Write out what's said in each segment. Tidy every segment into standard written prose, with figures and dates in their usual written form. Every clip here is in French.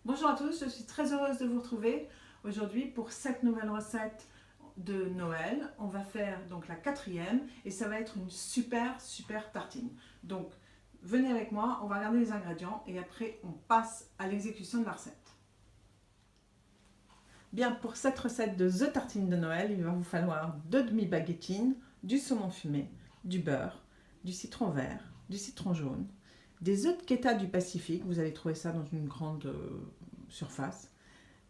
Bonjour à tous, je suis très heureuse de vous retrouver aujourd'hui pour cette nouvelle recette de Noël. On va faire donc la quatrième et ça va être une super tartine. Donc venez avec moi, on va regarder les ingrédients et après on passe à l'exécution de la recette. Bien, pour cette recette de The Tartine de Noël, il va vous falloir 2 demi-baguettines, du saumon fumé, du beurre, du citron vert, du citron jaune, des œufs de Quetta du Pacifique, vous allez trouver ça dans une grande surface,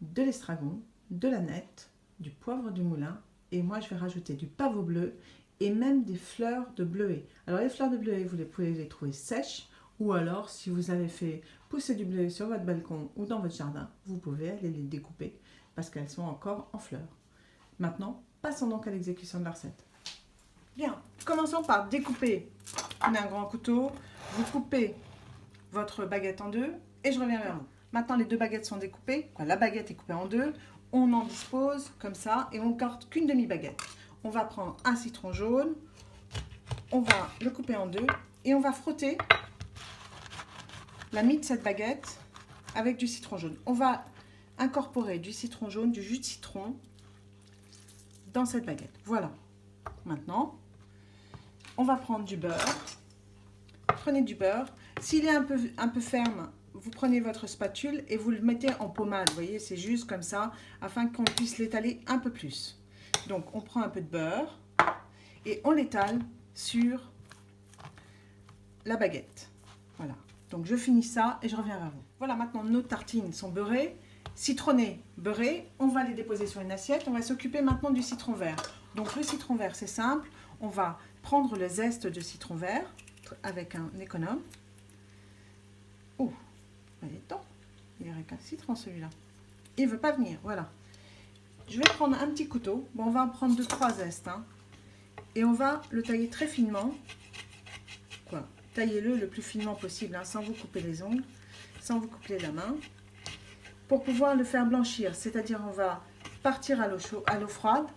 de l'estragon, de la nette, du poivre du moulin, et moi je vais rajouter du pavot bleu et même des fleurs de bleuet. Alors les fleurs de bleuet, vous pouvez les trouver sèches, ou alors si vous avez fait pousser du bleuet sur votre balcon ou dans votre jardin, vous pouvez aller les découper parce qu'elles sont encore en fleurs. Maintenant, passons donc à l'exécution de la recette. Bien, commençons par découper. Prenez un grand couteau, vous coupez votre baguette en deux et je reviens vers vous. Maintenant, les deux baguettes sont découpées. La baguette est coupée en deux. On en dispose comme ça et on ne corte qu'une demi-baguette. On va prendre un citron jaune, on va le couper en deux et on va frotter la mie de cette baguette avec du citron jaune. On va incorporer du citron jaune, du jus de citron dans cette baguette. Voilà. Maintenant, on va prendre du beurre. Prenez du beurre. S'il est un peu ferme, vous prenez votre spatule et vous le mettez en pommade. Vous voyez, c'est juste comme ça, afin qu'on puisse l'étaler un peu plus. Donc, on prend un peu de beurre et on l'étale sur la baguette. Voilà. Donc, je finis ça et je reviens vers vous. Voilà, maintenant, nos tartines sont beurrées, citronnées, beurrées. On va les déposer sur une assiette. On va s'occuper maintenant du citron vert. Donc, le citron vert, c'est simple. On va prendre le zeste de citron vert avec un économe. Oh, il est temps. Il est récalcitrant celui-là. Il ne veut pas venir, voilà. Je vais prendre un petit couteau. Bon, on va en prendre 2-3 zestes. Hein, et on va le tailler très finement. Taillez-le le plus finement possible, hein, sans vous couper les ongles, sans vous couper la main. Pour pouvoir le faire blanchir, c'est-à-dire on va partir à l'eau froide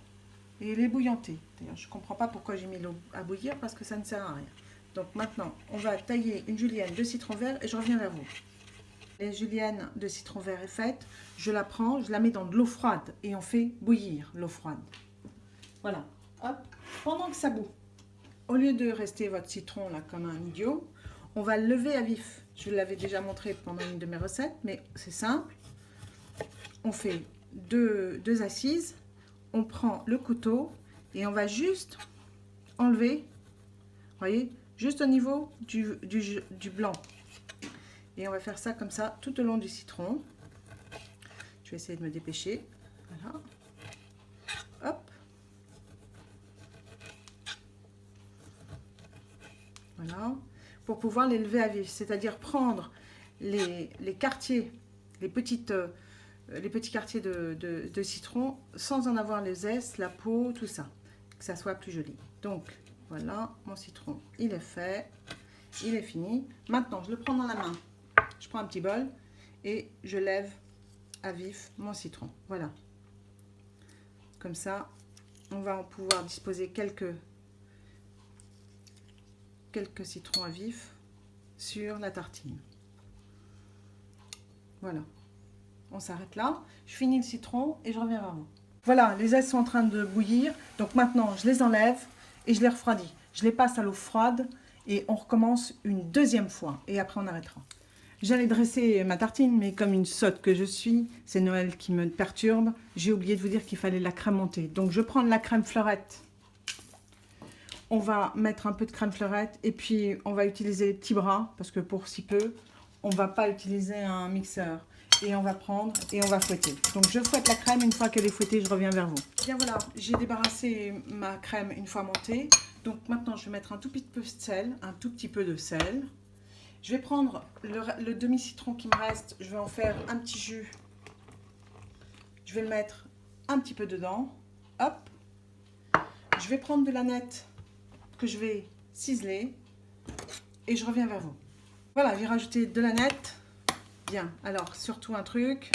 et l'ébouillanter. D'ailleurs, je ne comprends pas pourquoi j'ai mis l'eau à bouillir, parce que ça ne sert à rien. Donc maintenant, on va tailler une julienne de citron vert et je reviens vers vous. La julienne de citron vert est faite. Je la prends, je la mets dans de l'eau froide et on fait bouillir l'eau froide. Voilà. Hop. Pendant que ça bout, au lieu de rester votre citron là comme un idiot, on va le lever à vif. Je vous l'avais déjà montré pendant une de mes recettes, mais c'est simple. On fait deux assises. On prend le couteau et on va juste enlever, vous voyez, juste au niveau du blanc. Et on va faire ça comme ça tout au long du citron. Je vais essayer de me dépêcher. Voilà. Hop. Voilà. Pour pouvoir les lever à vif, c'est-à-dire prendre les quartiers, les petits quartiers de citron sans en avoir les zestes, la peau, tout ça. Que ça soit plus joli. Donc, voilà, mon citron, il est fait. Il est fini. Maintenant, je le prends dans la main. Je prends un petit bol et je lève à vif mon citron. Voilà. Comme ça, on va pouvoir disposer quelques citrons à vif sur la tartine. Voilà. On s'arrête là. Je finis le citron et je reviens vers vous. Voilà, les zestes sont en train de bouillir. Donc maintenant, je les enlève et je les refroidis. Je les passe à l'eau froide et on recommence une deuxième fois. Et après, on arrêtera. J'allais dresser ma tartine, mais comme une sotte que je suis, c'est Noël qui me perturbe. J'ai oublié de vous dire qu'il fallait l'agrémenter. Donc, je prends de la crème fleurette. On va mettre un peu de crème fleurette et puis on va utiliser les petits bras parce que pour si peu, on ne va pas utiliser un mixeur. Et on va prendre et on va fouetter. Donc, je fouette la crème. Une fois qu'elle est fouettée, je reviens vers vous. Bien voilà, j'ai débarrassé ma crème une fois montée. Donc, maintenant, je vais mettre un tout petit peu de sel, un tout petit peu de sel. Je vais prendre le demi-citron qui me reste, je vais en faire un petit jus. Je vais le mettre un petit peu dedans. Hop. Je vais prendre de la nette que je vais ciseler et je reviens vers vous. Voilà, j'ai rajouté de la nette. Bien, alors surtout un truc,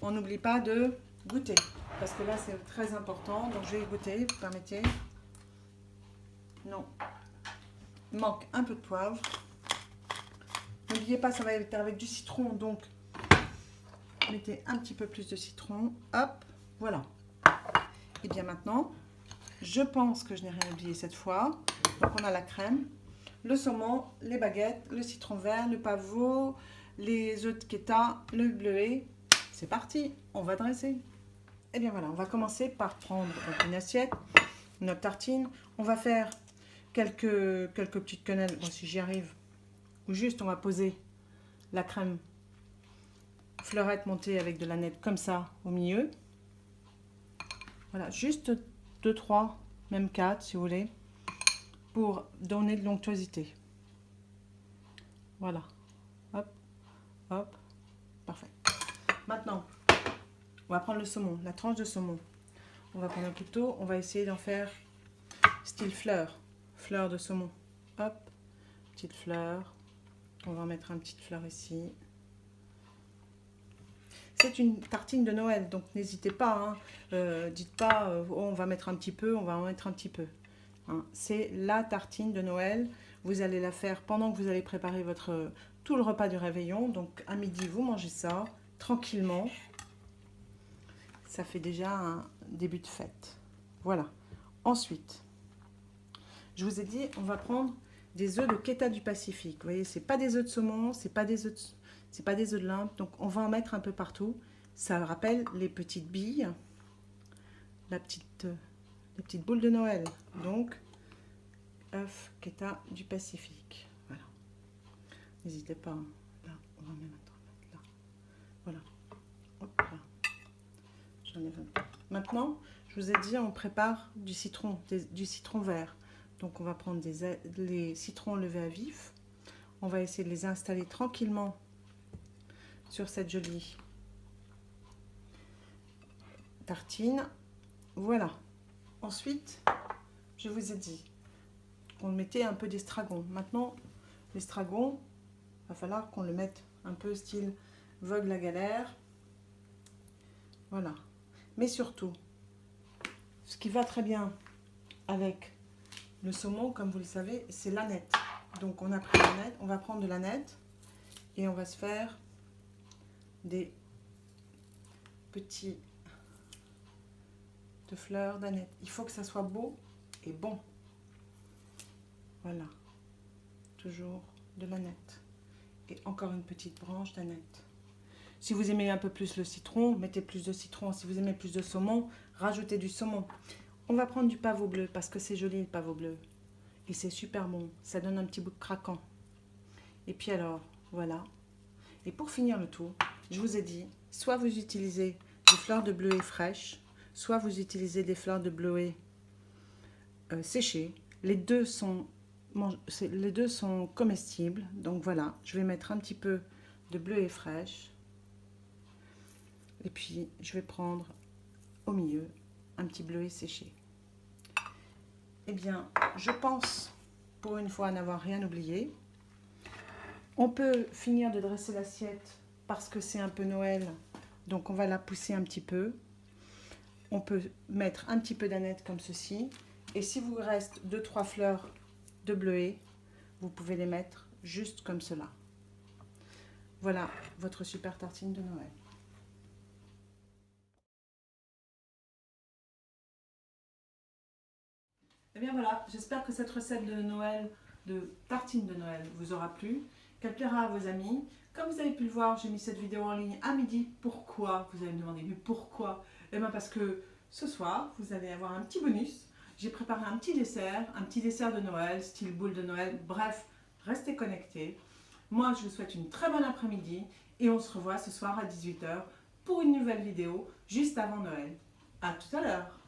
on n'oublie pas de goûter. Parce que là, c'est très important. Donc, je vais goûter, vous permettez. Non. Il manque un peu de poivre. N'oubliez pas, ça va être avec du citron, donc mettez un petit peu plus de citron, hop, voilà. Et bien maintenant, je pense que je n'ai rien oublié cette fois. Donc on a la crème, le saumon, les baguettes, le citron vert, le pavot, les œufs de Keta, le bleuet. C'est parti, on va dresser. Et bien voilà, on va commencer par prendre donc une assiette, notre tartine. On va faire quelques petites quenelles, bon, si j'y arrive. Ou juste on va poser la crème fleurette montée avec de la nette comme ça au milieu. Voilà, juste 2, 3, même 4 si vous voulez, pour donner de l'onctuosité. Voilà, hop, hop, parfait. Maintenant, on va prendre le saumon, la tranche de saumon. On va prendre un couteau, on va essayer d'en faire style fleur de saumon. Hop, petite fleur. On va en mettre une petite fleur ici. C'est une tartine de Noël, donc n'hésitez pas, hein, dites pas oh, on va mettre un petit peu, on va en mettre un petit peu. Hein. C'est la tartine de Noël, vous allez la faire pendant que vous allez préparer tout le repas du réveillon. Donc à midi, vous mangez ça tranquillement. Ça fait déjà un début de fête. Voilà. Ensuite, je vous ai dit, on va prendre des œufs de Keta du Pacifique. Vous voyez, c'est pas des œufs de saumon, c'est pas des œufs de limpe, donc on va en mettre un peu partout. Ça rappelle les petites billes, les petites boules de Noël. Donc, œufs Keta du Pacifique. Voilà. N'hésitez pas. Hein. Là, on va même mettre là. Voilà. Hop là. J'en ai 20. Maintenant, je vous ai dit, on prépare du citron vert. Donc, on va prendre les citrons levés à vif. On va essayer de les installer tranquillement sur cette jolie tartine. Voilà. Ensuite, je vous ai dit qu'on mettait un peu d'estragon. Maintenant, l'estragon, il va falloir qu'on le mette un peu style Vogue la galère. Voilà. Mais surtout, ce qui va très bien avec le saumon, comme vous le savez, c'est l'aneth. Donc on a pris l'aneth, on va prendre de l'aneth et on va se faire des petits de fleurs d'aneth. Il faut que ça soit beau et bon. Voilà. Toujours de l'aneth. Et encore une petite branche d'aneth. Si vous aimez un peu plus le citron, mettez plus de citron. Si vous aimez plus de saumon, rajoutez du saumon. On va prendre du pavot bleu parce que c'est joli le pavot bleu. Et c'est super bon. Ça donne un petit bout de craquant. Et puis alors, voilà. Et pour finir le tout, je vous ai dit, soit vous utilisez des fleurs de bleuet fraîches, soit vous utilisez des fleurs de bleuet séchées. Les deux sont comestibles. Donc voilà, je vais mettre un petit peu de bleuet fraîche. Et puis, je vais prendre au milieu un petit bleuet séché. Eh bien, je pense, pour une fois, n'avoir rien oublié. On peut finir de dresser l'assiette parce que c'est un peu Noël. Donc, on va la pousser un petit peu. On peut mettre un petit peu d'aneth comme ceci. Et si vous reste 2-3 fleurs de bleuet, vous pouvez les mettre juste comme cela. Voilà votre super tartine de Noël. Et bien voilà, j'espère que cette recette de Noël, de tartine de Noël, vous aura plu, qu'elle plaira à vos amis. Comme vous avez pu le voir, j'ai mis cette vidéo en ligne à midi. Pourquoi? Vous allez me demander, mais pourquoi? Eh bien parce que ce soir, vous allez avoir un petit bonus. J'ai préparé un petit dessert de Noël, style boule de Noël. Bref, restez connectés. Moi, je vous souhaite une très bonne après-midi et on se revoit ce soir à 18 h pour une nouvelle vidéo juste avant Noël. À tout à l'heure.